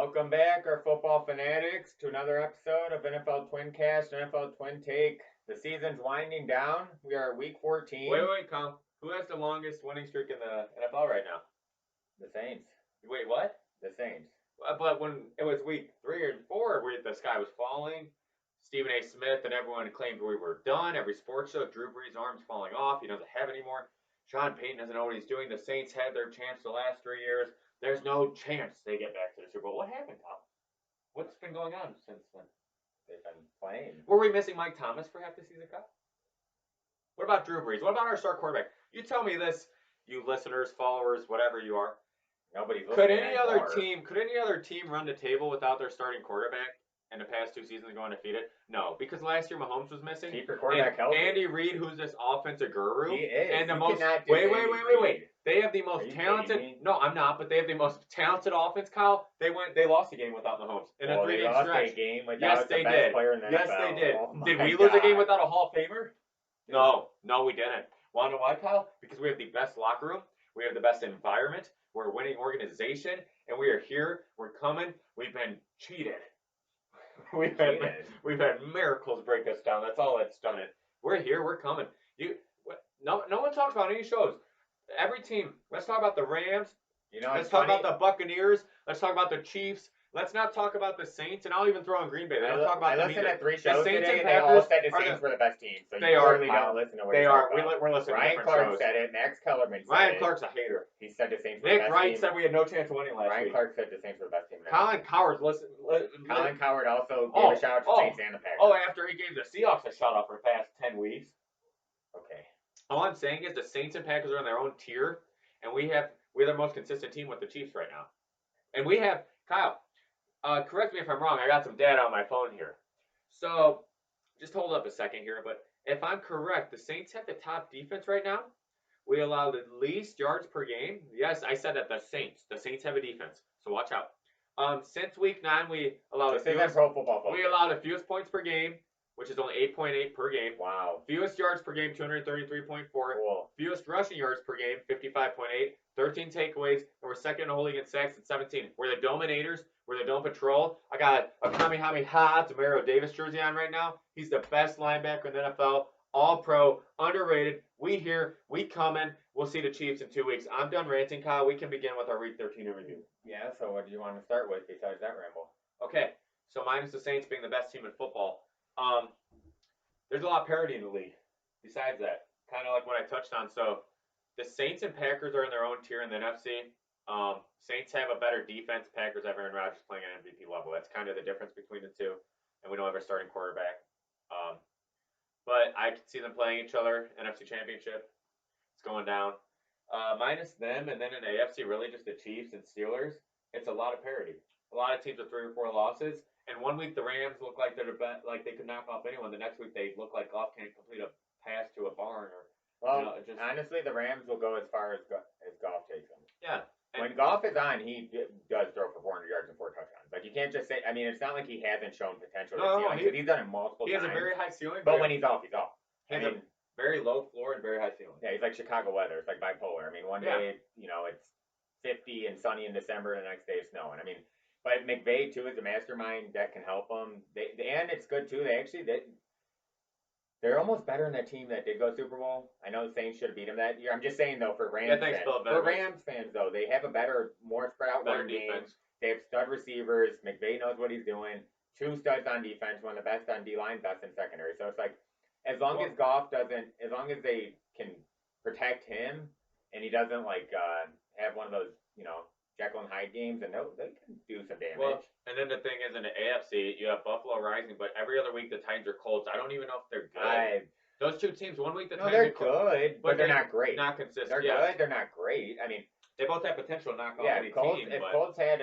Welcome back, our football fanatics, to another episode of NFL TWINcast, NFL TwinTake. The season's winding down. We are at week 14. Wait, Kyle. Who has the longest winning streak in the NFL right now? The Saints. Wait, what? The Saints. But when it was week 3 or 4, the sky was falling. Stephen A. Smith and everyone claimed we were done. Every sports show, Drew Brees' arm's falling off. He doesn't have it anymore. Sean Payton doesn't know what he's doing. The Saints had their chance the last 3 years. There's no chance they get back to the Super Bowl. What happened, Kyle? What's been going on since then? They've been playing. Were we missing Mike Thomas for half the season, Kyle? What about Drew Brees? What about our star quarterback? You tell me this, you listeners, followers, whatever you are. Nobody's Could listening any other team run the table without their starting quarterback in the past 2 seasons going undefeated? No, because last year Mahomes was missing. Keep your quarterback healthy. Andy Reid, who's this offensive guru, He is. and the You most cannot wait. They have the most you talented. kidding me? No, I'm not. But they have the most talented offense. Kyle, they lost a game without Mahomes in a 3-game they lost stretch. a game without Yes, the they best did. player in the Yes, NFL. they did. Oh Did my we lose a game God. without a Hall of Famer? No, we didn't. Want to know why, Kyle? Because we have the best locker room. We have the best environment. We're a winning organization, and we are here. We're coming. We've been cheated. We've had miracles break us down. That's all that's done it. We're here. We're coming. No one talks about any shows. Every team. Let's talk about the Rams. Let's talk about the Buccaneers. Let's talk about the Chiefs. Let's not talk about the Saints, and I'll even throw in Green Bay. They don't talk about I them listened either. to 3 shows Saints today. and They all Packers said the are Saints were the best team. So they you are, clearly Kyle. don't listen to what They you're are. talking about. We're listening to Ryan different Clark shows. said it. Max Kellerman said Ryan it. Clark's a hater. He said the Saints were the Nick best Wright team. said we had no chance of winning last Ryan week. Clark said the Saints were the best team. Colin Coward, Colin Coward also gave a shout out to Saints and the Packers. After he gave the Seahawks a shout out for the past 10 weeks. Okay. All I'm saying is the Saints and Packers are in their own tier, and we're the most consistent team with the Chiefs right now. And we have, Kyle, correct me if I'm wrong, I got some data on my phone here. So, just hold up a second here, but if I'm correct, the Saints have the top defense right now. We allow the least yards per game. Yes, I said that the Saints have a defense, so watch out. Since week 9, we allow the fewest points per game, which is only 8.8 per game. Wow. Fewest yards per game, 233.4. Cool. Fewest rushing yards per game, 55.8. 13 takeaways, and we're second in the whole league in sacks at 17. We're the Dominators. We're the Dome Patrol. I got a Kamehameha Demario Davis jersey on right now. He's the best linebacker in the NFL. All pro, underrated. We here, we coming. We'll see the Chiefs in 2 weeks. I'm done ranting, Kyle. We can begin with our Week 13 review. Yeah, so what do you want to start with besides that ramble? Okay, so minus the Saints being the best team in football. There's a lot of parity in the league. Besides that, kind of like what I touched on. So the Saints and Packers are in their own tier in the NFC. Saints have a better defense. Packers have Aaron Rodgers playing at MVP level. That's kind of the difference between the two. And we don't have a starting quarterback. But I can see them playing each other. NFC Championship. It's going down. Minus them, and then in the AFC, really just the Chiefs and Steelers. It's a lot of parity. A lot of teams with 3 or 4 losses. And 1 week the Rams look like like they could knock off anyone. The next week they look like Goff can't complete a pass to a barn or. Well, honestly, the Rams will go as far as Goff takes them. Yeah. When Goff is on, he does throw for 400 yards and 4 touchdowns. Like, you can't just say, I mean, it's not like he hasn't shown potential to ceiling, because he's done it multiple times. He has a very high ceiling. But when he's off, he's off. He has a very low floor and very high ceiling. Yeah, he's like Chicago weather. It's like bipolar. I mean, one day, it's 50 and sunny in December, and the next day it's snowing. I mean, but McVay, too, is a mastermind that can help them. And it's good, too. They're almost better than that team that did go Super Bowl. I know the Saints should have beat them that year. I'm just saying, though, for Rams fans, though, they have a more spread out run game. They have stud receivers. McVay knows what he's doing. 2 studs on defense, one of the best on D-line, best in secondary. So it's like, as long as they can protect him, and he doesn't, have one of those, Jekyll and Hyde games, and they can do some damage. Well, and then the thing is, in the AFC, you have Buffalo rising, but every other week the Titans are Colts. I don't even know if they're good. Those 2 teams, 1 week the Titans are good, but they're not great. Not consistent. They're good, they're not great. I mean, they both have potential to knock off any team. If Colts had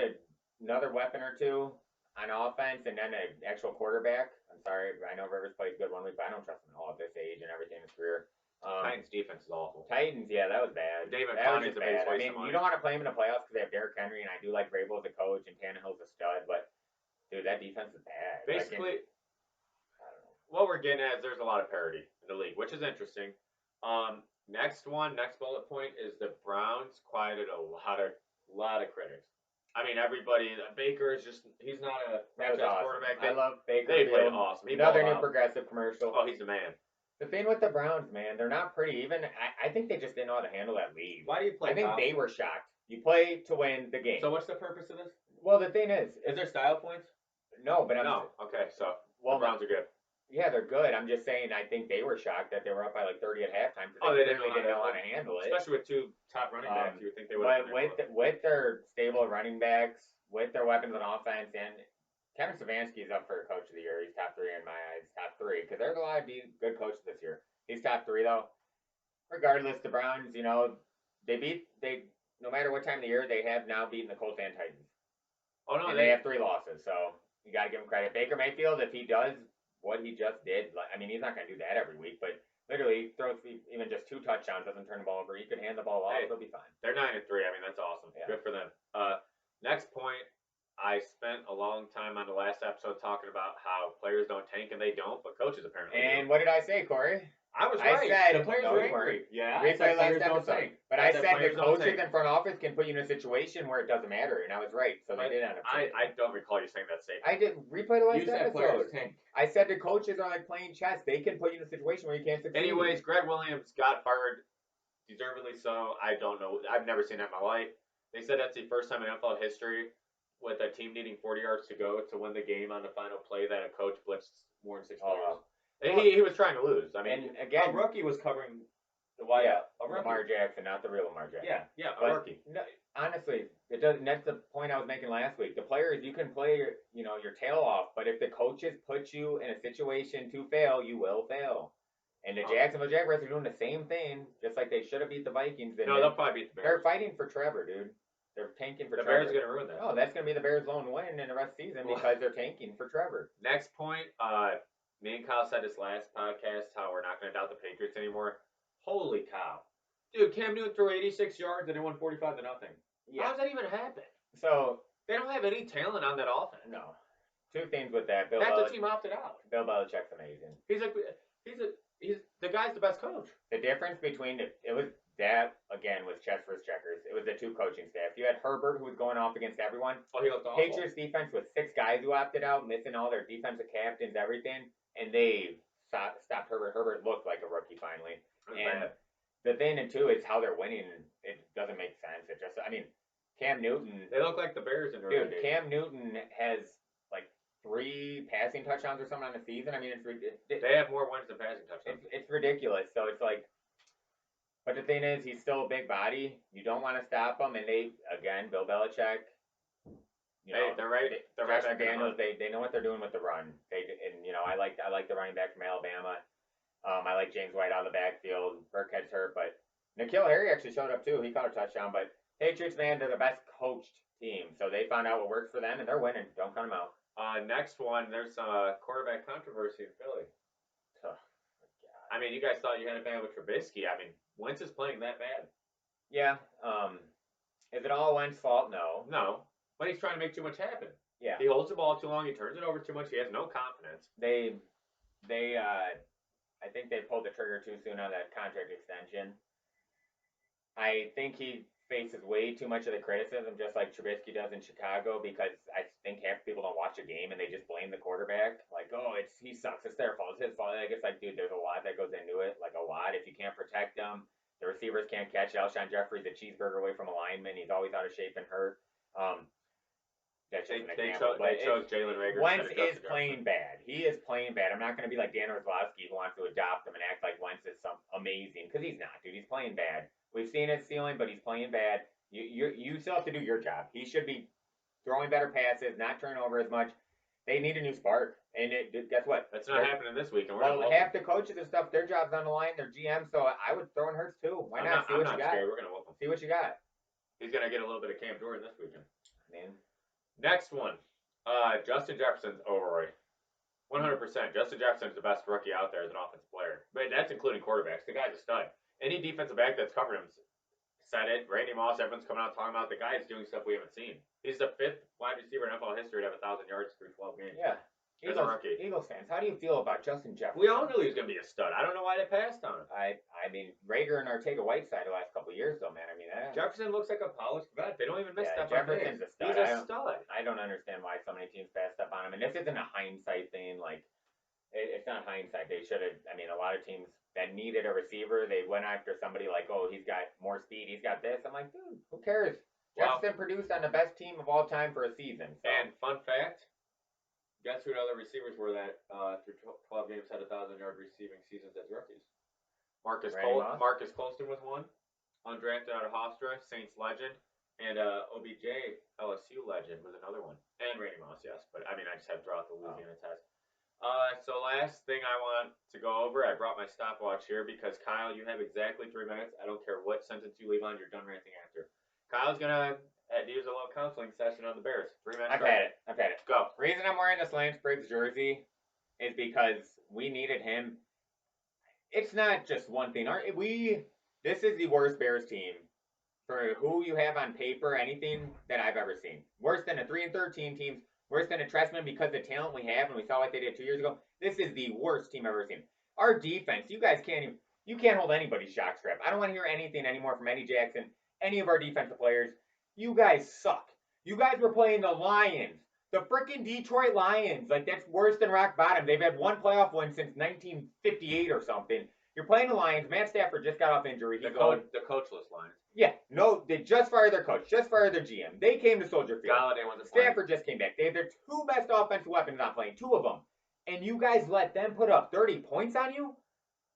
another weapon or 2 on offense and then an actual quarterback, I'm sorry, I know Rivers plays good 1 week, but I don't trust him at all at this age and everything in his career. Titans defense is awful. Titans, yeah, that was bad. David that was just bad. I mean, you don't want to play him in the playoffs because they have Derrick Henry, and I do like Vrabel as a coach, and Tannehill's a stud, but, dude, that defense is bad. Basically, I don't know. What we're getting at is there's a lot of parity in the league, which is interesting. Next bullet point is the Browns quieted a lot of critics. I mean, everybody. Baker is just—he's not a franchise awesome. quarterback. I love Baker. They played awesome. Another new Progressive commercial. Oh, he's the man. The thing with the Browns, man, they're not pretty. Even I think they just didn't know how to handle that lead. Why do you play? I think they were shocked. You play to win the game. So what's the purpose of this? Well, the thing is there style points? No, but Okay, so the Browns are good. Yeah, they're good. I'm just saying, I think they were shocked that they were up by like 30 at halftime because they really didn't know how to handle it. Especially with two top running backs, you would think they would. But with their stable running backs, with their weapons on offense, and Kevin Stefanski is up for Coach of the Year. He's top 3 in my eyes, top 3, because there's a lot of good coaches this year. He's top 3 though. Regardless, the Browns, they no matter what time of the year, they have now beaten the Colts and Titans. Oh no, and they have 3 losses, so you got to give him credit. Baker Mayfield, if he does what he just did, I mean, he's not going to do that every week, but literally throws even just 2 touchdowns, doesn't turn the ball over. He could hand the ball off, they'll be fine. They're 9-3. I mean, that's awesome. Yeah. Good for them. Next point, I spent a long time on the last episode talking about how players don't tank, and they don't, but coaches apparently do. And what did I say, Corey? I was right. I said the players were angry. Yeah, replay last episode. But I said the coaches in front office can put you in a situation where it doesn't matter, and I was right. So they did end up. I don't recall you saying that statement. I did replay the last episode. I said the coaches are like playing chess. They can put you in a situation where you can't succeed. Anyways, Greg Williams got fired, deservedly so. I don't know. I've never seen that in my life. They said that's the first time in NFL history with a team needing 40 yards to go to win the game on the final play that a coach blitzed more than 6 players. He was trying to lose. I mean, and again, a rookie was covering the wide. Yeah, Lamar Jackson, not the real Lamar Jackson. Yeah, a rookie. No, honestly, it doesn't. That's the point I was making last week. The players, you can play your tail off, but if the coaches put you in a situation to fail, you will fail. And the Jacksonville Jaguars are doing the same thing, just like they should have beat the Vikings. No, they'll probably beat the Bears. They're fighting for Trevor, dude. They're tanking for Trevor. The Bears are going to ruin that. No, that's going to be the Bears' lone win in the rest of the season because they're tanking for Trevor. Next point, me and Kyle said this last podcast how we're not going to doubt the Patriots anymore. Holy cow. Dude, Cam Newton threw 86 yards and they won 45-0. Yeah. How does that even happen? So they don't have any talent on that offense. No. 2 things with that. Half the team opted out. Bill Belichick's amazing. He's the guy's the best coach. The difference between that again was chess versus checkers. It was the 2 coaching staff. You had Herbert, who was going off against everyone. Oh, he looked awful. Patriots defense with 6 guys who opted out, missing all their defensive captains, everything, and they stopped Herbert. Herbert looked like a rookie finally. And the thing too is how they're winning. It doesn't make sense. It just, I mean, Cam Newton. They look like the Bears in early days. Cam Newton has like 3 passing touchdowns or something on the season. I mean, they have more wins than passing touchdowns. It's ridiculous. So it's like. But the thing is, he's still a big body. You don't want to stop him. And Bill Belichick, they're right. They're Josh McDaniels, they know what they're doing with the run. I like the running back from Alabama. I like James White out of the backfield. Burkhead's hurt, but N'Keal Harry actually showed up too. He caught a touchdown. But Patriots, man, they're the best coached team. So they found out what works for them, and they're winning. Don't count them out. Next one, there's quarterback controversy in Philly. Oh, I mean, you guys thought you had a bad with Trubisky. I mean, Wentz is playing that bad. Yeah. Is it all Wentz's fault? No. But he's trying to make too much happen. Yeah. He holds the ball too long. He turns it over too much. He has no confidence. I think they pulled the trigger too soon on that contract extension. I think he faces way too much of the criticism, just like Trubisky does in Chicago, because I think half people don't watch a game and they just blame the quarterback. Like, he sucks. It's their fault. It's his fault. Like, it's like, dude, there's a lot that goes into it. Like, a lot. If you can't protect them, the receivers can't catch it. Alshon Jeffrey's a cheeseburger away from a lineman. He's always out of shape and hurt. That's just an example. They chose Jalen Reagor. Wentz is playing bad. He is playing bad. I'm not going to be like Dan Orlovsky who wants to adopt him and act like Wentz is amazing, because he's not, dude. He's playing bad. We've seen his ceiling, but he's playing bad. You still have to do your job. He should be throwing better passes, not turning over as much. They need a new spark. And guess what? That's not happening this week. And half the coaches and stuff, their job's on the line. Their GM, so I would throw in Hurts too. Why not? See what you got. Scared. We're going to whoop him. See what you got. He's going to get a little bit of Cam Jordan this weekend. Man. Next one. Justin Jefferson's overrated. 100%. Justin Jefferson's the best rookie out there as an offensive player. But that's including quarterbacks. The guy's a stud. Any defensive back that's covered him said it. Randy Moss, everyone's coming out talking about the guy is doing stuff we haven't seen. He's the 5th wide receiver in NFL history to have 1,000 yards through 12 games. Yeah. Eagles fans, how do you feel about Justin Jefferson? We all knew he was going to be a stud. I don't know why they passed on him. I mean, Rager and Ortega-Whiteside the last couple of years, though, man. I mean, Yeah. Jefferson looks like a polished vet. They don't even miss stuff Jefferson's a stud. He's a stud. I don't understand why so many teams passed up on him. And this isn't a hindsight thing. Like, it's not hindsight. They should have. I mean, a lot of teams that needed a receiver, they went after somebody like, oh, he's got more speed. He's got this. I'm like, dude, who cares? Jefferson produced on the best team of all time for a season. So. And fun fact, guess who the other receivers were that through 12 games had 1,000-yard receiving seasons as rookies? Marcus Colston was one, undrafted out of Hofstra, Saints legend, and OBJ, LSU legend was another one. And Randy Moss, yes. But, I mean, I just had to throw out the Louisiana test. So last thing I want to go over, I brought my stopwatch here because, Kyle, you have exactly 3 minutes. I don't care what sentence you leave on. You're done ranting after. Kyle's going to use a little counseling session on the Bears. 3 minutes. I've had it. Go. Reason I'm wearing this Lance Briggs jersey is because we needed him. It's not just one thing. This is the worst Bears team for who you have on paper, anything that I've ever seen. Worse than a 3-13 team. Worse than a Trestman because the talent we have, and we saw what they did 2 years ago. This is the worst team I've ever seen. Our defense, you guys you can't hold anybody's jock strap. I don't want to hear anything anymore from Eddie Jackson, any of our defensive players. You guys suck. You guys were playing the Lions. The freaking Detroit Lions. Like, that's worse than rock bottom. They've had one playoff win since 1958 or something. You're playing the Lions. Matt Stafford just got off injury. The coachless Lions. Yeah. No, they just fired their coach. Just fired their GM. They came to Soldier Field. Galladay wasn't Stafford just came back. They had their 2 best offensive weapons not playing. 2 of them. And you guys let them put up 30 points on you?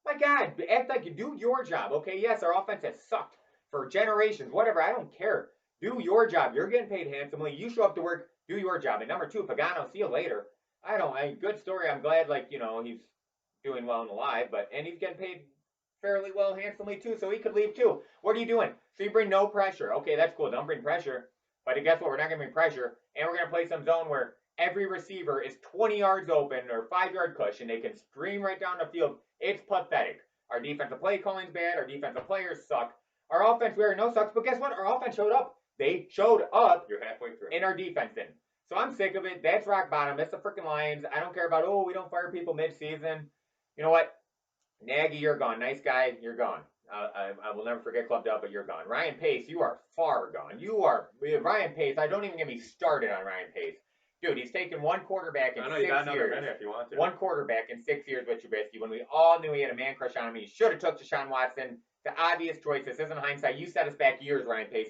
My God. Act like you do your job. Okay, yes, our offense has sucked for generations. Whatever. I don't care. Do your job. You're getting paid handsomely. You show up to work. Do your job. And number 2, Pagano, see you later. Good story. I'm glad, he's doing well in the live, and he's getting paid fairly well, handsomely, too, so he could leave, too. What are you doing? So you bring no pressure. Okay, that's cool. Don't bring pressure. But guess what? We're not going to bring pressure, and we're going to play some zone where every receiver is 20 yards open or 5-yard cushion. They can stream right down the field. It's pathetic. Our defensive play calling's bad. Our defensive players suck. Our offense, we already know, sucks, but guess what? Our offense showed up. They showed up. You're halfway through. And our defense didn't. So I'm sick of it. That's rock bottom. That's the freaking Lions. I don't care about, we don't fire people mid-season. You know what? Nagy, you're gone. Nice guy, you're gone. I will never forget Club Dub, but you're gone. Ryan Pace, you are far gone. Ryan Pace, don't even get me started on Ryan Pace. Dude, he's taken one quarterback in 6 years. If you want to. One quarterback in 6 years with Trubisky when we all knew he had a man crush on him. He should have took Deshaun Watson. The obvious choice. This isn't hindsight. You set us back years, Ryan Pace.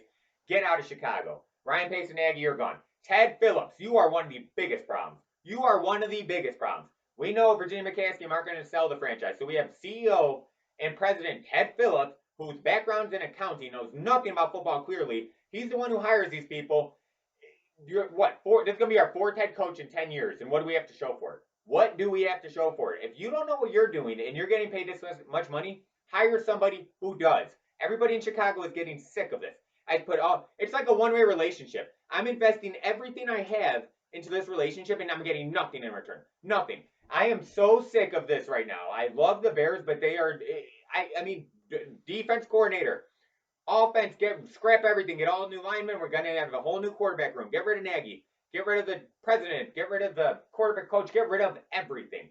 Get out of Chicago. Ryan Pace and Nagy, you're gone. Ted Phillips, you are one of the biggest problems. You are one of the biggest problems. We know Virginia McCaskey aren't going to sell the franchise. So we have CEO and President Ted Phillips, whose background's in accounting, knows nothing about football clearly. He's the one who hires these people. This is going to be our 4th head coach in 10 years. And what do we have to show for it? What do we have to show for it? If you don't know what you're doing and you're getting paid this much money, hire somebody who does. Everybody in Chicago is getting sick of this. It's like a one-way relationship. I'm investing everything I have into this relationship, and I'm getting nothing in return. Nothing. I am so sick of this right now. I love the Bears, but they are, defense coordinator, offense, scrap everything, get all new linemen. We're going to have a whole new quarterback room. Get rid of Nagy. Get rid of the president. Get rid of the quarterback coach. Get rid of everything.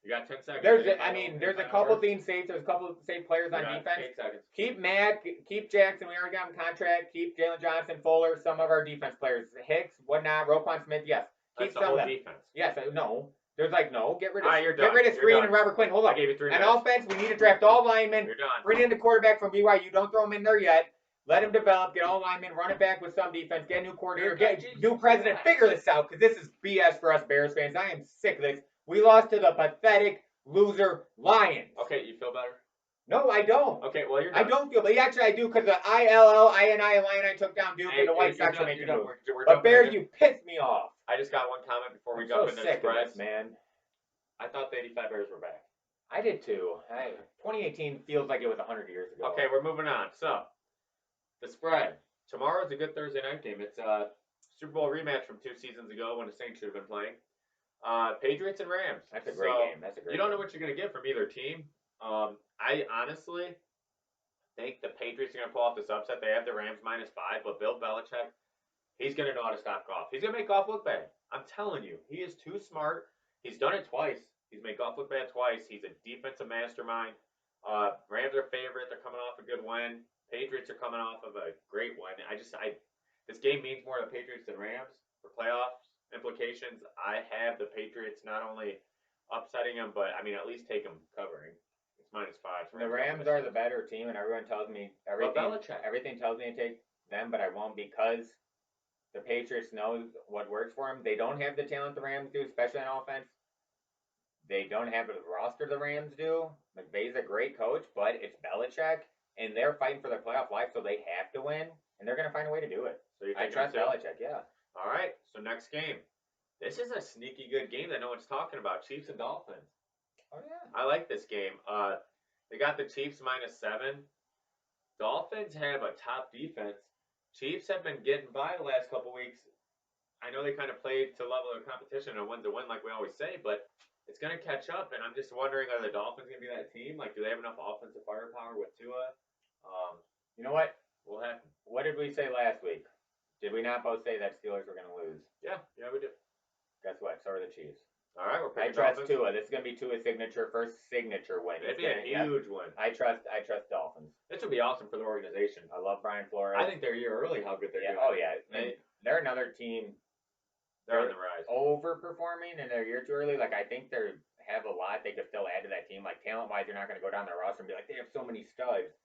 You got 10 seconds. There's a couple things safe. There's a couple of safe players on defense. 8 seconds. Keep Mack, keep Jackson. We already got him contract. Keep Jalen Johnson, Fuller, some of our defense players. Hicks, whatnot, Roquan Smith, yes. Keep some of them. Defense. Yes, no. There's no. Get rid of Screen and Robert Quinn. Hold on. I gave you 3 minutes. On offense, we need to draft all linemen. You're done. Bring in the quarterback from BYU. Don't throw him in there yet. Let him develop. Get all linemen. Run it back with some defense. Get a new coordinator. Get new president. Figure this out because this is BS for us Bears fans. I am sick of this. We lost to the pathetic loser Lions. Okay, you feel better? No, I don't. Okay, well, you're done. I don't feel, but actually I do because the ILLINI Illini took down Duke and the White Sox are making a move. But Bears, you pissed me off. I just got one comment before we jump into the spreads. Man. I thought the 85 Bears were back. I did too. 2018 feels like it was 100 years ago. Okay, we're moving on. So, the spread. Tomorrow's a good Thursday night game. It's a Super Bowl rematch from 2 seasons ago when the Saints should have been playing. Patriots and Rams. That's a great game. You don't know what you're going to get from either team. I honestly think the Patriots are going to pull off this upset. They have the Rams -5, but Bill Belichick, he's going to know how to stop Goff. He's going to make Goff look bad. I'm telling you. He is too smart. He's done it twice. He's made Goff look bad twice. He's a defensive mastermind. Rams are favorite. They're coming off a good win. Patriots are coming off of a great one. This game means more to the Patriots than Rams for playoffs implications. I have the Patriots not only upsetting them, but I mean at least take them covering. It's -5. The Rams are the better team, and everyone tells me everything tells me to take them, but I won't because the Patriots know what works for them. They don't have the talent the Rams do, especially on offense. They don't have the roster the Rams do. McVay's a great coach, but it's Belichick, and they're fighting for their playoff life, so they have to win, and they're going to find a way to do it. So I trust Belichick, yeah. All right, so next game. This is a sneaky good game that no one's talking about. Chiefs and Dolphins. Oh, yeah. I like this game. They got the Chiefs -7. Dolphins have a top defense. Chiefs have been getting by the last couple weeks. I know they kind of played to level of competition and win to win, like we always say, but it's going to catch up, and I'm just wondering, are the Dolphins going to be that team? Like, do they have enough offensive firepower with Tua? You know what? What happened? What did we say last week? Did we not both say that Steelers were going to lose? Yeah, we did. Guess what? So are the Chiefs. All right, we're picking I trust Dolphins. Tua. This is going to be Tua's first signature win. It'd be a huge win. I trust Dolphins. This would be awesome for the organization. I love Brian Flores. I think they're a year early how good they're doing. Oh, yeah. They're another team. They're on the rise. Overperforming, and they're a year too early. Like, I think they have a lot they could still add to that team. Like, talent-wise, you're not going to go down their roster and be like, they have so many studs.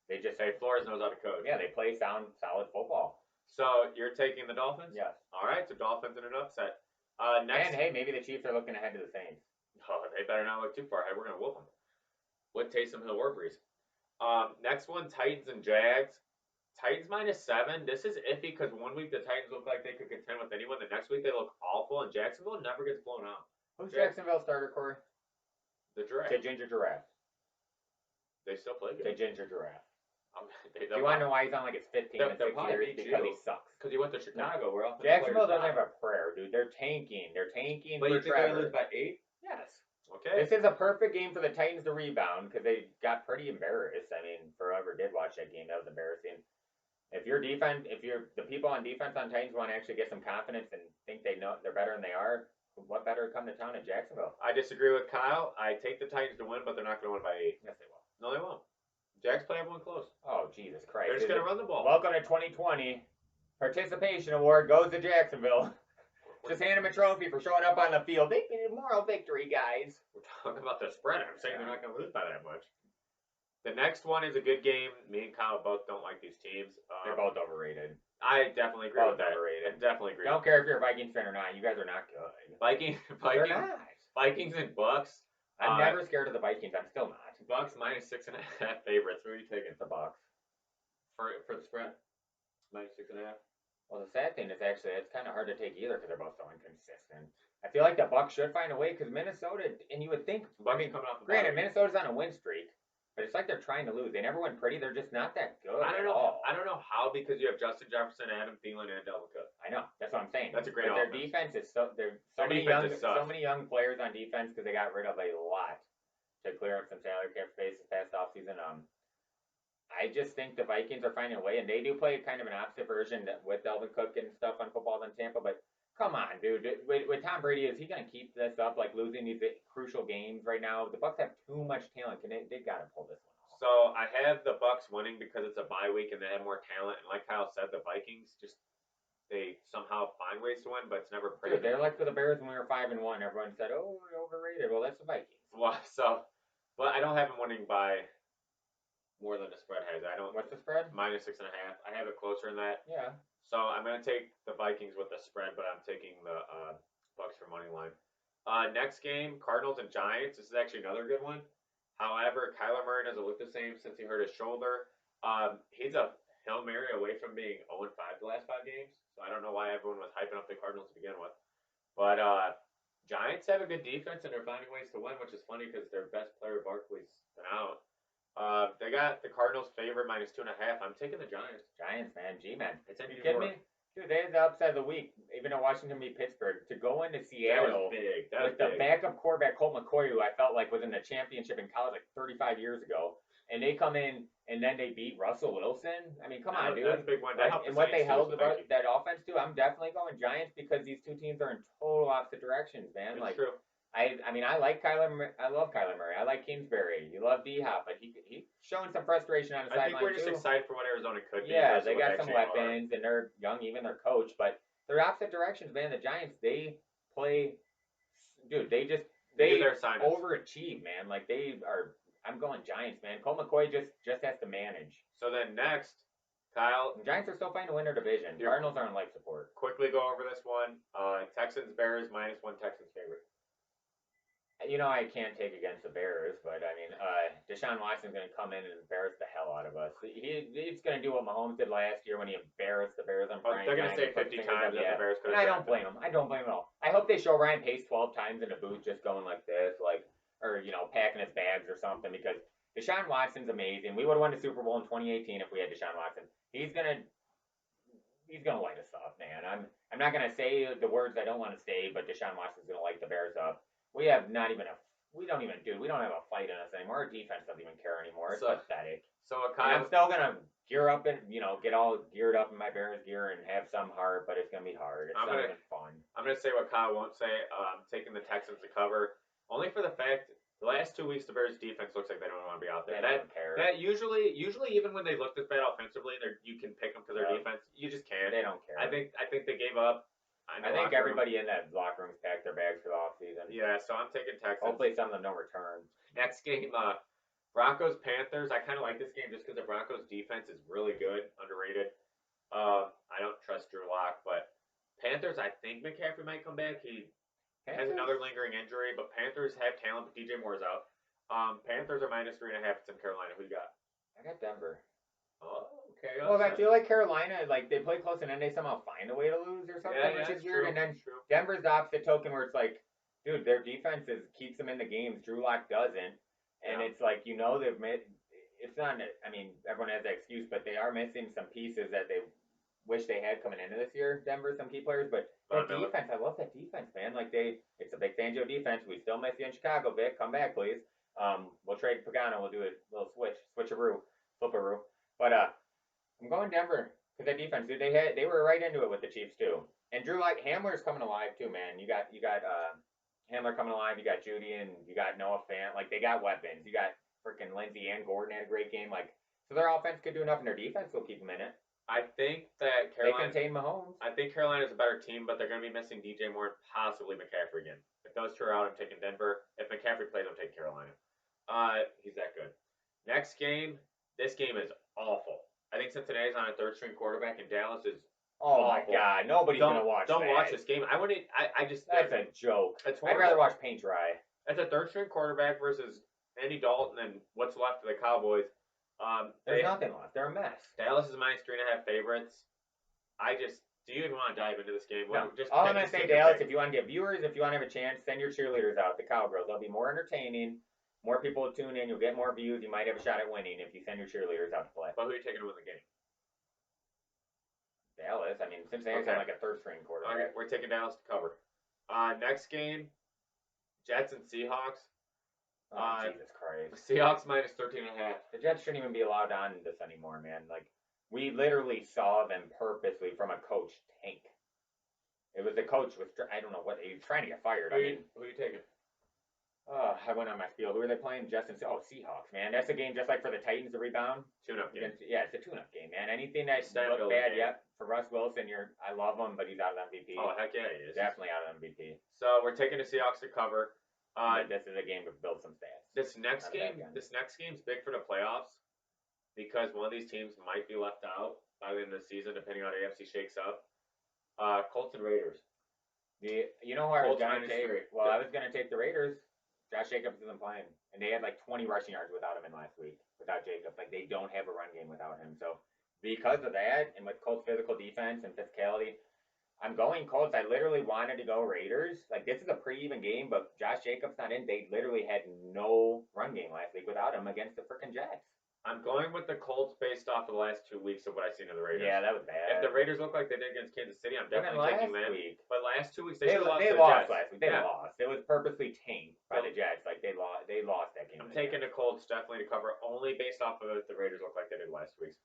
They just say Flores knows how to coach. Yeah, they play solid football. So you're taking the Dolphins? Yes. All right, so Dolphins in an upset. Next, and hey, maybe the Chiefs are looking ahead to the Saints. Oh, they better not look too far ahead. We're gonna whoop them. With Taysom Hill or Breeze. Next one, Titans and Jags. Titans -7. This is iffy because 1 week the Titans look like they could contend with anyone. The next week they look awful, and Jacksonville never gets blown out. Who's Jacksonville starter, Corey? The Giraffe. The Ginger Giraffe. They still play good. The Ginger Giraffe. Do you want to know why he's on like his 15th and 6 years? Because he sucks. Because he went to Chicago. Where Jacksonville doesn't have a prayer, dude. They're tanking. But you think they're going to lose by 8? Yes. Okay. This is a perfect game for the Titans to rebound because they got pretty embarrassed. I mean, for whoever did watch that game, that was embarrassing. If the people on defense on Titans want to actually get some confidence and think they know they're better than they are, what better come to town than Jacksonville? I disagree with Kyle. I take the Titans to win, but they're not going to win by 8. Yes, they will. No, they won't. Jags play everyone close. Oh, Jesus Christ. They're just going to run the ball. Welcome to 2020. Participation Award goes to Jacksonville. Just hand them a trophy for showing up on the field. They get a moral victory, guys. We're talking about the spread. I'm saying they're not going to lose by that much. The next one is a good game. Me and Kyle both don't like these teams. They're both overrated. I definitely agree with that. Overrated. I definitely agree. Don't care if you're a Vikings fan or not. You guys are not good. Vikings and Bucks. I'm never scared of the Vikings. I'm still not. Bucks -6.5 favorites. Who are you taking? The Bucks. For the spread? -6.5. Well, the sad thing is actually it's kind of hard to take either because they're both so inconsistent. I feel like the Bucks should find a way because Minnesota, and you would think, coming off the granted, Minnesota's on a win streak, but it's like they're trying to lose. They never win pretty. They're just not that good. I don't know how because you have Justin Jefferson, Adam Thielen, and Dalvin Cook. I know. That's what I'm saying. That's a great offense. Their defense is so many young players on defense because they got rid of a lot to clear up some salary cap space this past offseason. I just think the Vikings are finding a way, and they do play kind of an opposite version with Dalvin Cook and stuff on football than Tampa. But come on, dude, with Tom Brady, is he going to keep this up? Like losing these crucial games right now, the Bucks have too much talent. They got to pull this one off. So I have the Bucks winning because it's a bye week and they have more talent. And like Kyle said, the Vikings they somehow find ways to win, but it's never pretty. Dude, they're like for the Bears when we were 5-1. Everyone said, "Oh, we're overrated." Well, that's the Vikings. Well, but I don't have them winning by more than the spread has. I don't. What's the spread? -6.5. I have it closer than that. Yeah. So I'm going to take the Vikings with the spread, but I'm taking the Bucks for money line. Next game, Cardinals and Giants. This is actually another good one. However, Kyler Murray doesn't look the same since he hurt his shoulder. He's a Hail Mary away from being 0-5 the last 5 games. So I don't know why everyone was hyping up the Cardinals to begin with. But Giants have a good defense, and they're finding ways to win, which is funny because their best player, Barkley's been out. They got the Cardinals favored -2.5. I'm taking the Giants. Giants, man. G-man. It's in you kidding me? Dude, they had the upset of the week. Even though Washington beat Pittsburgh. To go into Seattle with the backup quarterback, Colt McCoy, who I felt like was in the championship in college like 35 years ago. And they come in, and then they beat Russell Wilson. I mean, come on, dude. That's a big one. And what they held about that offense, too, I'm definitely going Giants because these two teams are in total opposite directions, man. It's true. I mean, I like Kyler. I love Kyler Murray. I like Kingsbury. You love D-Hop, but he's showing some frustration on the sideline too. I think we're just excited for what Arizona could be. Yeah, they got some weapons, and they're young, even their coach, but they're opposite directions, man. The Giants, they play, dude. They overachieve, man. Like they are. I'm going Giants, man. Colt McCoy just has to manage. So then next, Kyle. The Giants are still fighting to win their division. Cardinals are on life support. Quickly go over this one. Texans Bears -1 Texans favorite. You know, I can't take against the Bears, but I mean, Deshaun Watson's going to come in and embarrass the hell out of us. He's going to do what Mahomes did last year when he embarrassed the Bears on prime time. They're going to say 50 times that the Bears could have. I don't blame him. I don't blame him at all. I hope they show Ryan Pace 12 times in a booth just going like this, or packing his bags or something, because Deshaun Watson's amazing. We would have won the Super Bowl in 2018 if we had Deshaun Watson. He's gonna light us up, man. I'm not gonna say the words I don't want to say, but Deshaun Watson's gonna light the Bears up. We don't have a fight in us anymore. Our defense doesn't even care anymore. It's pathetic. I'm still gonna gear up and get all geared up in my Bears gear and have some heart, but it's gonna be hard. It's not even fun. I'm gonna say what Kyle won't say. I'm taking the Texans to cover, only for the fact the last 2 weeks the Bears defense looks like they don't want to be out there. They don't care. That usually even when they look this bad offensively, you can pick them because their defense. You just can't. They don't care. I think they gave up. I think everybody in that locker room's packed their bags for the offseason. Yeah, so I'm taking Texans. Hopefully some of them don't return. Next game, Broncos-Panthers. I kind of like this game just because the Broncos' defense is really good, underrated. I don't trust Drew Lock, but Panthers, I think McCaffrey might come back. He has another lingering injury, but Panthers have talent, but DJ Moore's out. Panthers are -3.5. It's in Carolina. Who you got? I got Denver. Oh, okay. Well, I feel like Carolina, they play close and then they somehow find a way to lose or something, which is weird. And then Denver's the opposite token where it's like, dude, their defense keeps them in the games. Drew Lock doesn't. And it's like, they've made, it's not, I mean, everyone has that excuse, but they are missing some pieces that they wish they had coming into this year, Denver, some key players. But that defense, I love that defense, man. It's a big Fangio defense. We still miss you in Chicago, Vic. Come back, please. We'll trade Pagano. We'll do a little switcheroo, flipperoo. But I'm going Denver because that defense, dude. They were right into it with the Chiefs too. And Drew Hamler's coming alive too, man. You got Hamler coming alive. You got Judy and you got Noah Fant. They got weapons. You got freaking Lindsey and Gordon had a great game. So their offense could do enough, and their defense will keep them in it. I think that Carolina. They contain Mahomes. I think Carolina's a better team, but they're going to be missing DJ Moore and possibly McCaffrey again. If those two are out, I'm taking Denver. If McCaffrey plays, I'm taking Carolina. He's that good. Next game. This game is awful. I think Cincinnati's on a third-string quarterback, and Dallas is. Oh my God! Nobody's gonna watch. Don't watch this game. I wouldn't. I just. That's a joke. I'd rather watch paint dry. That's a third-string quarterback versus Andy Dalton and what's left of the Cowboys. There's nothing left. They're a mess. Dallas is -3.5 favorites. Do you even want to dive into this game? No. All I'm gonna say, Dallas, if you want to get viewers, if you want to have a chance, send your cheerleaders out, the Cowgirls. They'll be more entertaining. More people will tune in. You'll get more views. You might have a shot at winning if you send your cheerleaders out to play. But who are you taking to win the game? Dallas. I mean, Cincinnati's on a third-string quarterback. Okay, we're taking Dallas to cover. Next game, Jets and Seahawks. Jesus Christ. Seahawks -13.5. The Jets shouldn't even be allowed on this anymore, man. We literally saw them purposely from a coach tank. It was the coach I don't know what he was trying to get fired. Who are you taking? I went on my spiel. Who are they playing? Seahawks, man. That's a game just like for the Titans to rebound. Tune-up game. Yeah, it's a tune-up game, man. Anything that looks bad, for Russ Wilson, I love him, but he's out of MVP. Oh, heck yeah, he is. Definitely out of MVP. So we're taking the Seahawks to cover. This is a game to build some stats. This next game's big for the playoffs because one of these teams might be left out by the end of the season, depending on how the AFC shakes up. Colts and Raiders. You know who I was going to take? Well, I was going to take the Raiders. Josh Jacobs isn't playing, and they had 20 rushing yards without him in last week. Without Jacobs, they don't have a run game without him. So because of that, and with Colts' physical defense and physicality, I'm going Colts. I literally wanted to go Raiders. This is a pretty even game, but Josh Jacobs not in. They literally had no run game last week without him against the freaking Jets. I'm going with the Colts based off of the last 2 weeks of what I've seen of the Raiders. Yeah, that was bad. If the Raiders look like they did against Kansas City, I'm definitely taking them. But last 2 weeks, they lost last week. They lost. It was purposely tanked by the Jets. They lost that game. I'm taking the Colts definitely to cover only based off of if the Raiders look like they did last week.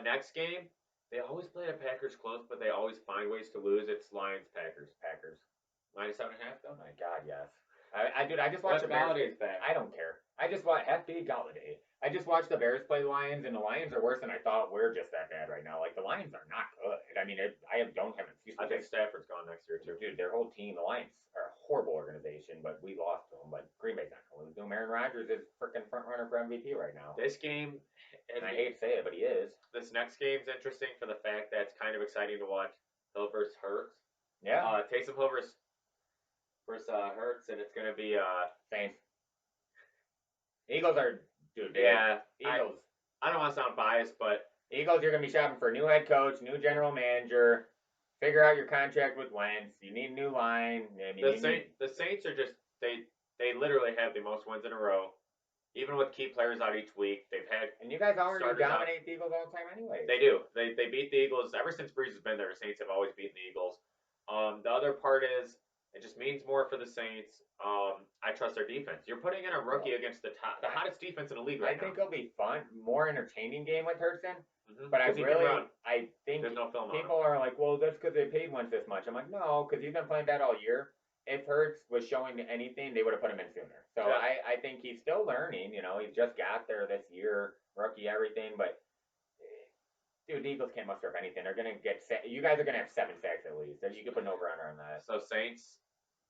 Next game, they always play the Packers close, but they always find ways to lose. It's Lions-Packers. -7.5 though? Oh my God, yes. I just watched the Bears. I don't care. I just watched FB Galladay. I just watched the Bears play the Lions, and the Lions are worse than I thought. We're just that bad right now. Like, the Lions are not good. I mean, I don't have an excuse. I think Stafford's gone next year, too. Dude, their whole team, the Lions, are a horrible organization, but we lost to them. But Green Bay's not going to lose to them. Aaron Rodgers is freaking front runner for MVP right now. This game, and I hate to say it, but he is. This next game's interesting for the fact that it's kind of exciting to watch. Hill versus Hurts. Yeah. Taysom Hill versus Hurts, and it's going to be Saints. Eagles are, dude. Eagles. I don't want to sound biased, but Eagles, you're going to be shopping for a new head coach, new general manager. Figure out your contract with Wentz. You need a new line. The Saints are just they literally have the most wins in a row. Even with key players out each week, they've had. And you guys already dominate the Eagles all the time, anyway. They do. They beat the Eagles ever since Breeze has been there. The Saints have always beaten the Eagles. The other part is it just means more for the Saints. I trust their defense. You're putting in a rookie against the hottest defense in the league right now. I think it'll be fun, more entertaining game with Hurtson. Mm-hmm. But I think there's no film people are like, well, that's because they paid Wentz this much. I'm like, no, because he's been playing bad all year. If Hurts was showing anything, they would have put him in sooner. So yeah. I think he's still learning. You know, he just got there this year, rookie, everything. But dude, the Eagles can't muster up anything. They're gonna get you guys are gonna have 7 sacks at least. You can put an over-under on that. So Saints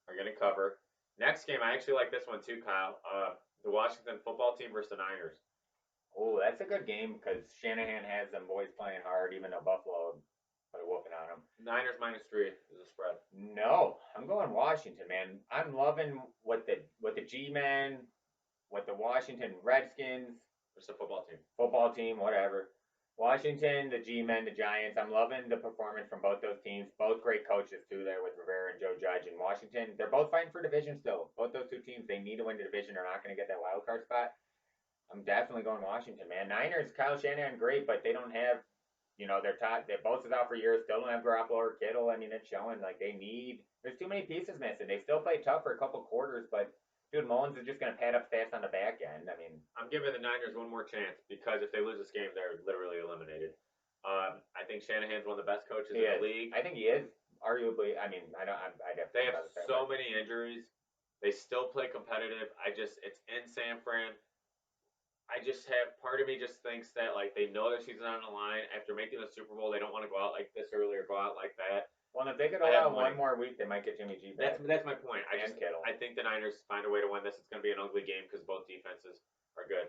are gonna cover. Next game, I actually like this one too, Kyle. The Washington football team versus the Niners. Oh, that's a good game because Shanahan has them boys playing hard, even though Buffalo put a whooping on them. Niners -3 is the spread. No, I'm going Washington, man. I'm loving what the G-Men, what the Washington Redskins. It's a football team. Football team, whatever. Washington, the G-Men, the Giants. I'm loving the performance from both those teams. Both great coaches, too, there with Rivera and Joe Judge. And Washington, they're both fighting for division still. Both those two teams, they need to win the division. They're not going to get that wild card spot. I'm definitely going Washington, man. Niners, Kyle Shanahan, great, but they don't have, they're both is out for years. Still don't have Garoppolo or Kittle. I mean, it's showing like there's too many pieces missing. They still play tough for a couple quarters, but dude, Mullins is just going to pad up stats on the back end. I mean, I'm giving the Niners one more chance because if they lose this game, they're literally eliminated. I think Shanahan's one of the best coaches in the league. I think he is, arguably. I mean, they have so many injuries. They still play competitive. It's in San Fran. Part of me just thinks that like they know their season's on the line. After making the Super Bowl, they don't want to go out like this early or go out like that. Well, if they could hold out one more week, they might get Jimmy G back. That's my point. I think the Niners find a way to win this. It's going to be an ugly game because both defenses are good.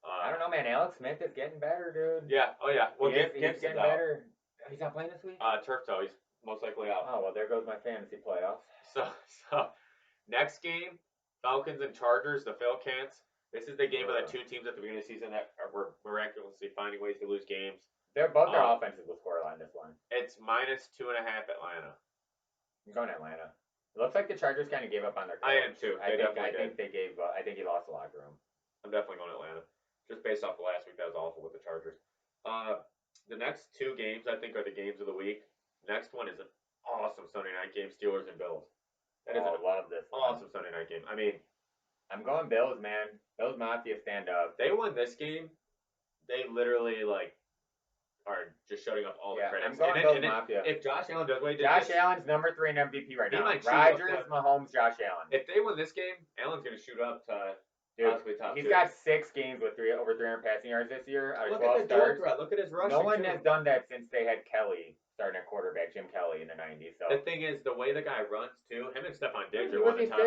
I don't know, man. Alex Smith is getting better, dude. Yeah. Oh, yeah. Well, he's getting better. He's not playing this week? Turf toe. He's most likely out. Oh, well, there goes my fantasy playoffs. So next game, Falcons and Chargers, the Falcons. This is the game of the two teams at the beginning of the season that were miraculously finding ways to lose games. Their offenses will score on this one. It's -2.5 Atlanta. I'm going Atlanta. It looks like the Chargers kind of gave up on their coach. I am too. I think he lost the locker room. I'm definitely going Atlanta. Just based off the last week, that was awful with the Chargers. The next two games, I think, are the games of the week. Next one is an awesome Sunday night game, Steelers and Bills. I love this one. Awesome Sunday night game. I mean, I'm going Bills, man. Bills Mafia stand up. They won this game. They literally are just shutting up all the credits. I'm going Bills Mafia. If Josh Allen does what he did, Allen's number 3 in MVP right now. Rodgers, Mahomes, Josh Allen. If they win this game, Allen's going to shoot up to possibly top 2. He's got 6 games with over 300 passing yards this year. Look at the starts. Look at his rushing. No one has done that since they had Kelly starting at quarterback, Jim Kelly in the 90s. So the thing is, the way the guy runs too, him and Stephon Diggs are one of the top.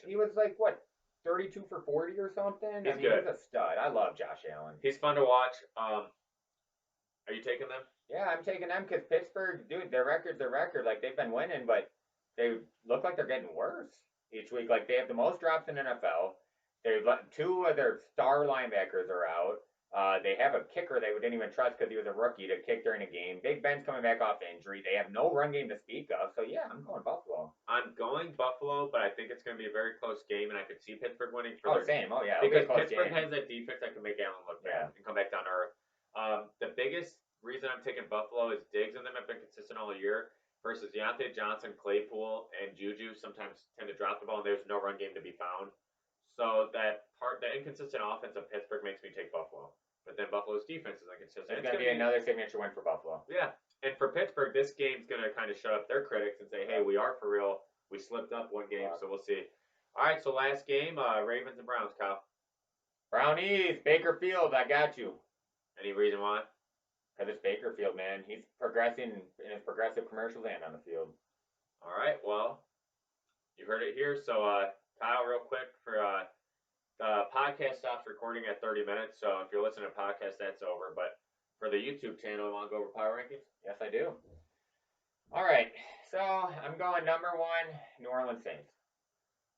He was what? 32 for 40 or something. He's good. He's a stud. I love Josh Allen. He's fun to watch. Are you taking them? Yeah, I'm taking them because Pittsburgh, dude, their record's their record. Like, they've been winning, but they look like they're getting worse each week. Like, they have the most drops in NFL. They've 2 of their star linebackers are out. They have a kicker they didn't even trust because he was a rookie to kick during a game. Big Ben's coming back off injury. They have no run game to speak of. So, yeah, I'm going Buffalo. I'm going Buffalo, but I think it's going to be a very close game, and I could see Pittsburgh winning. Same. Oh, yeah. Because Pittsburgh has that defense that can make Allen look bad and come back down to earth. The biggest reason I'm taking Buffalo is Diggs and them have been consistent all year versus Deontay Johnson, Claypool, and Juju sometimes tend to drop the ball, and there's no run game to be found. So the inconsistent offense of Pittsburgh makes me take Buffalo. But then Buffalo's defense is inconsistent. It's going to be another signature win for Buffalo. Yeah. And for Pittsburgh, this game's going to kind of shut up their critics and say, hey, we are for real. We slipped up one game, so we'll see. All right, so last game, Ravens and Browns, Kyle. Brownies, Baker Field, I got you. Any reason why? Because it's Baker Field, man. He's progressing in his progressive commercials and on the field. All right, well, you heard it here. So, Kyle, real quick, for the podcast stops recording at 30 minutes. So if you're listening to podcast, that's over. But for the YouTube channel, you want to go over power rankings? Yes, I do. All right, so I'm going number 1, New Orleans Saints.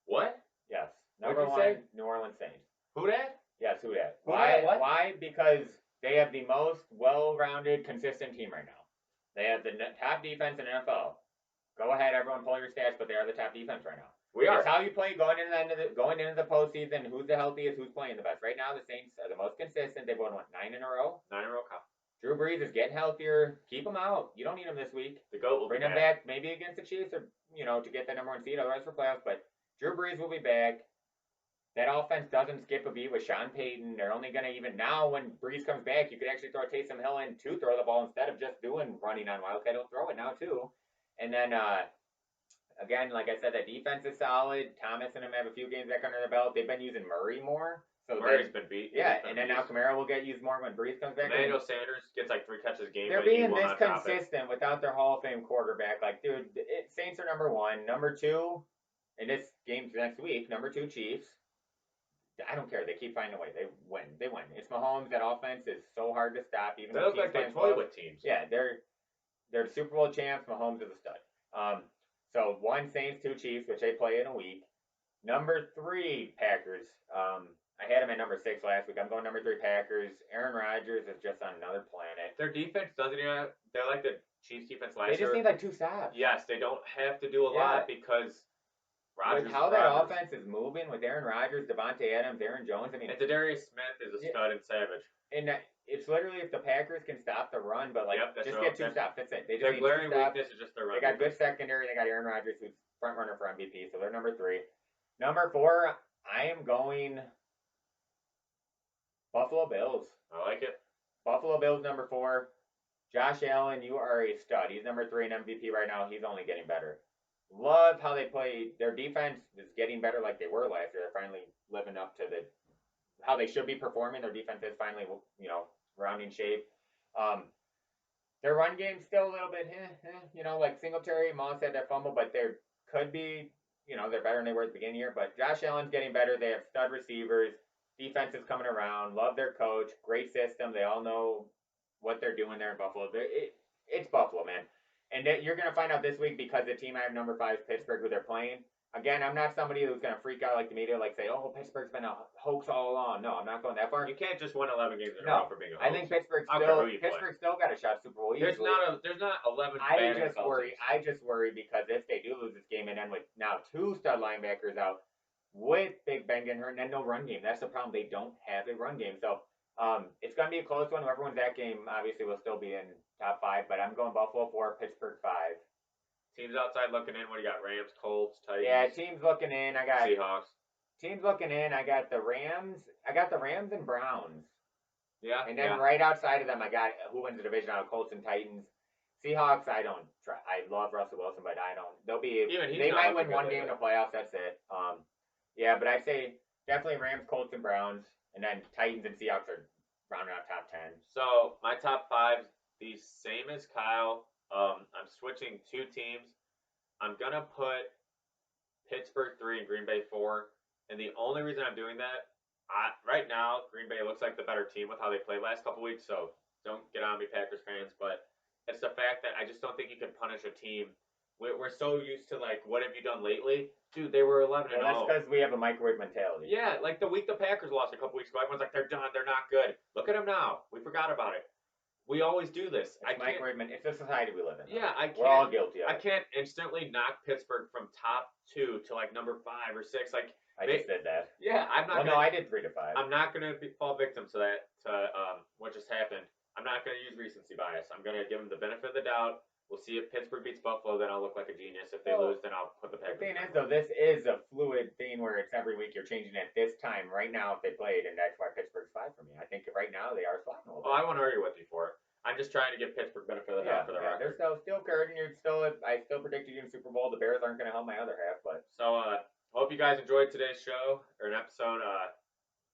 What? Yes, number 1, New Orleans Saints. Who dat? Yes, who dat? Why? What? Why? Because they have the most well-rounded, consistent team right now. They have the top defense in the NFL. Go ahead, everyone, pull your stats, but they are the top defense right now. We are. It's how you play going into the postseason. Who's the healthiest? Who's playing the best? Right now, the Saints are the most consistent. They've won, 9 in a row? 9 in a row, Kyle. Drew Brees is getting healthier. Keep him out. You don't need him this week. The GOAT will bring him back maybe against the Chiefs or to get the number 1 seed, otherwise for playoffs. But Drew Brees will be back. That offense doesn't skip a beat with Sean Payton. They're only going to even now when Brees comes back, you could actually throw Taysom Hill in to throw the ball instead of just running on Wildcat. He'll throw it now too. And then again, like I said, that defense is solid. Thomas and him have a few games back under their belt. They've been using Murray more. So Murray's been beat. Yeah, and then now Kamara will get used more when Brees comes back. Emmanuel Sanders gets like 3 catches a game. They're being this consistent without their Hall of Fame quarterback. Like, dude, Saints are number 1. Number 2, in this game next week, number 2, Chiefs. I don't care. They keep finding a way. They win. It's Mahomes. That offense is so hard to stop. Even they look like they toy with teams. Yeah, they're the Super Bowl champs. Mahomes is a stud. So 1 Saints, 2 Chiefs, which they play in a week. Number 3 Packers. I had them at number 6 last week. I'm going number 3 Packers. Aaron Rodgers is just on another planet. Their defense doesn't even. They're like the Chiefs defense last year. They just need like 2 stops. Yes, they don't have to do a lot because. With how that offense is moving with Aaron Rodgers, Devontae Adams, Aaron Jones, I mean, and Darius Smith is a stud and savage. And it's literally if the Packers can stop the run, but just get 2 stops. That's it. They just their need glaring 2 stops. weakness is just their run. They got good secondary. They got Aaron Rodgers, who's front runner for MVP, so they're number 3. Number 4, I am going Buffalo Bills. I like it. Buffalo Bills number 4. Josh Allen, you are a stud. He's number 3 in MVP right now. He's only getting better. Love how they play. Their defense is getting better like they were last year. They're finally living up to how they should be performing. Their defense is finally, rounding shape. Their run game's still a little bit, like Singletary, Moss had that fumble, but they could be, they're better than they were at the beginning of the year. But Josh Allen's getting better. They have stud receivers. Defense is coming around. Love their coach. Great system. They all know what they're doing there in Buffalo. It's Buffalo, man. And you're going to find out this week because the team I have number 5 is Pittsburgh, who they're playing. Again, I'm not somebody who's going to freak out like the media, say, oh, Pittsburgh's been a hoax all along. No, I'm not going that far. You can't just win 11 games in a row for being a hoax. I think Pittsburgh still got a shot Super Bowl easily. There's not 11 I just worry because if they do lose this game and then with now 2 stud linebackers out with Big Ben getting hurt and then no run game. That's the problem. They don't have a run game. So it's going to be a close one. Whoever wins that game obviously will still be in top 5, but I'm going Buffalo 4, Pittsburgh 5. Teams outside looking in. What do you got? Rams, Colts, Titans. Yeah, teams looking in. I got Seahawks. Teams looking in. I got the Rams. I got the Rams and Browns. Yeah. And then right outside of them, I got who wins the division out of Colts and Titans. Seahawks, I don't try. I love Russell Wilson, but I don't. They might win 1 game in the playoffs. That's it. Yeah, but I'd say definitely Rams, Colts, and Browns, and then Titans and Seahawks are rounding out top 10. So my top 5, the same as Kyle. I'm switching 2 teams. I'm gonna put Pittsburgh 3 and Green Bay 4. And the only reason I'm doing that, right now, Green Bay looks like the better team with how they played last couple weeks. So don't get on me, Packers fans. But it's the fact that I just don't think you can punish a team. We're so used to what have you done lately? Dude, they were 11-0. That's because we have a microwave mentality. Yeah, like the week the Packers lost a couple weeks ago, everyone's like, they're done, they're not good. Look at them now. We forgot about it. We always do this. It's the society we live in. Yeah, we're all guilty of it. I can't instantly knock Pittsburgh from top 2 to number 5 or 6. I just did that. Yeah, I'm not. No, I did 3 to 5. I'm not gonna fall victim to that. What just happened. I'm not gonna use recency bias. I'm gonna give them the benefit of the doubt. We'll see if Pittsburgh beats Buffalo, then I'll look like a genius. If they lose, then I'll put the Packers. The thing is, though, this is a fluid thing where it's every week you're changing it. This time, right now, if they played, and that's why Pittsburgh's 5 for me. I think right now they are sliding a little bit. Oh, I won't argue with you for it. I'm just trying to give Pittsburgh benefit of the doubt for the record. They're still curd, and I still predicted you in Super Bowl. The Bears aren't going to help my other half, but so Hope you guys enjoyed today's show or an episode.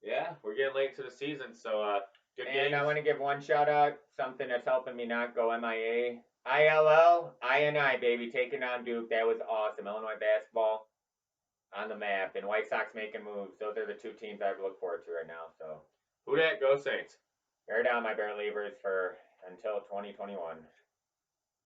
Yeah, we're getting late to the season, so good games. And I want to give one shout out, something that's helping me not go MIA. ILL, INI, baby, taking on Duke. That was awesome. Illinois basketball on the map, and White Sox making moves. Those are the two teams I look forward to right now. So, who dat? Go Saints. Bear down, my Bear Leavers, for until 2021.